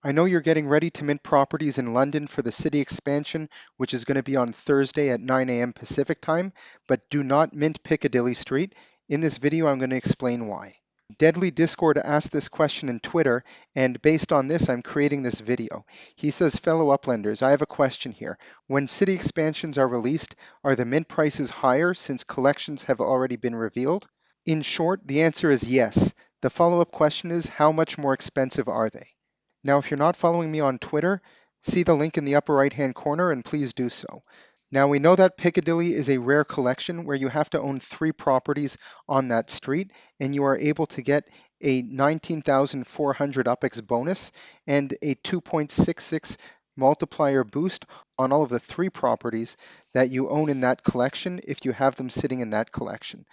I know you're getting ready to mint properties in London for the city expansion, which is going to be on Thursday at 9 a.m. Pacific time, but do not mint Piccadilly Street. In this video, I'm going to explain why. Deadly Discord asked this question in Twitter, and based on this, I'm creating this video. He says, fellow Uplanders, I have a question here. When city expansions are released, are the mint prices higher since collections have already been revealed? In short, the answer is yes. The follow-up question is, how much more expensive are they? Now, if you're not following me on Twitter, see the link in the upper right-hand corner and please do so. Now, we know that Piccadilly is a rare collection where you have to own 3 properties on that street, and you are able to get a 19,400 UPEX bonus and a 2.66 multiplier boost on all of the 3 properties that you own in that collection if you have them sitting in that collection.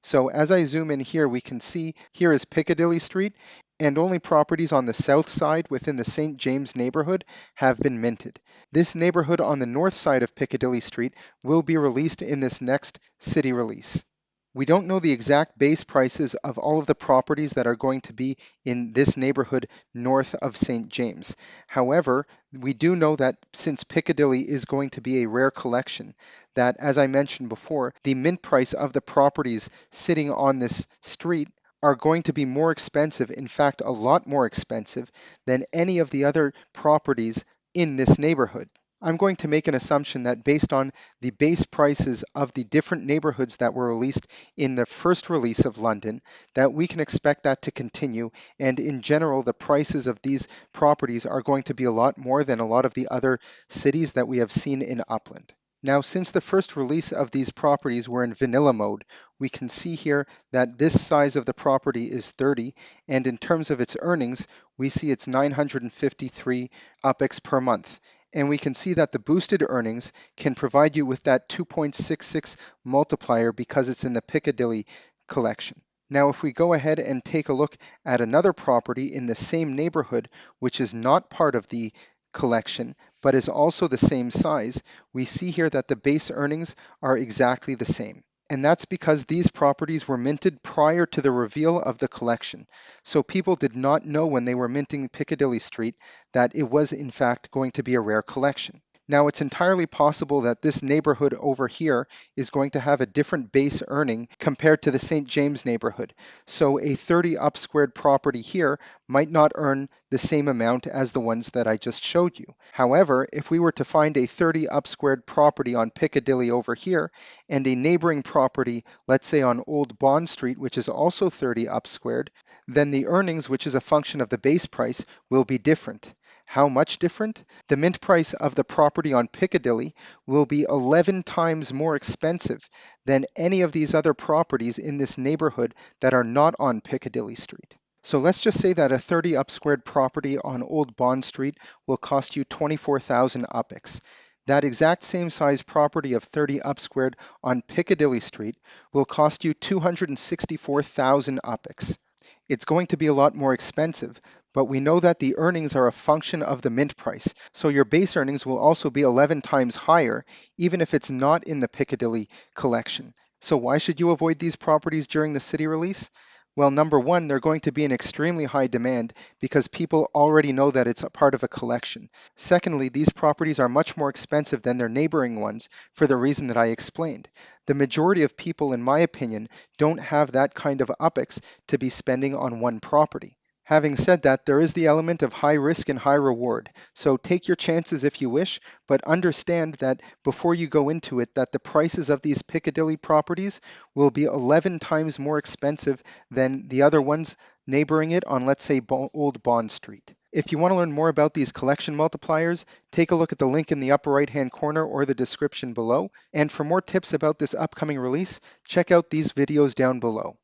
So as I zoom in here, we can see here is Piccadilly Street, and only properties on the south side within the St. James neighborhood have been minted. This neighborhood on the north side of Piccadilly Street will be released in this next city release. We don't know the exact base prices of all of the properties that are going to be in this neighborhood north of St. James. However, we do know that since Piccadilly is going to be a rare collection, that as I mentioned before, the mint price of the properties sitting on this street are going to be more expensive, in fact, a lot more expensive than any of the other properties in this neighborhood. I'm going to make an assumption that based on the base prices of the different neighborhoods that were released in the first release of London, that we can expect that to continue. And in general, the prices of these properties are going to be a lot more than a lot of the other cities that we have seen in Upland. Now, since the first release of these properties were in vanilla mode, we can see here that this size of the property is 30, and in terms of its earnings, we see it's 953 UPEX per month. And we can see that the boosted earnings can provide you with that 2.66 multiplier because it's in the Piccadilly collection. Now, if we go ahead and take a look at another property in the same neighborhood, which is not part of the collection, but is also the same size, we see here that the base earnings are exactly the same. And that's because these properties were minted prior to the reveal of the collection. So people did not know when they were minting Piccadilly Street that it was in fact going to be a rare collection. Now, it's entirely possible that this neighborhood over here is going to have a different base earning compared to the St. James neighborhood. So a 30 up squared property here might not earn the same amount as the ones that I just showed you. However, if we were to find a 30 up squared property on Piccadilly over here and a neighboring property, let's say on Old Bond Street, which is also 30 up squared, then the earnings, which is a function of the base price, will be different. How much different? The mint price of the property on Piccadilly will be 11 times more expensive than any of these other properties in this neighborhood that are not on Piccadilly Street. So let's just say that a 30 up squared property on Old Bond Street will cost you 24,000 UPEX. That exact same size property of 30 up squared on Piccadilly Street will cost you 264,000 UPEX. It's going to be a lot more expensive, but we know that the earnings are a function of the mint price. So your base earnings will also be 11 times higher, even if it's not in the Piccadilly collection. So why should you avoid these properties during the city release? Well, number one, they're going to be in extremely high demand because people already know that it's a part of a collection. Secondly, these properties are much more expensive than their neighboring ones for the reason that I explained. The majority of people, in my opinion, don't have that kind of UPEX to be spending on one property. Having said that, there is the element of high risk and high reward. So take your chances if you wish, but understand that before you go into it, that the prices of these Piccadilly properties will be 11 times more expensive than the other ones neighboring it on, let's say, Old Bond Street. If you want to learn more about these collection multipliers, take a look at the link in the upper right-hand corner or the description below. And for more tips about this upcoming release, check out these videos down below.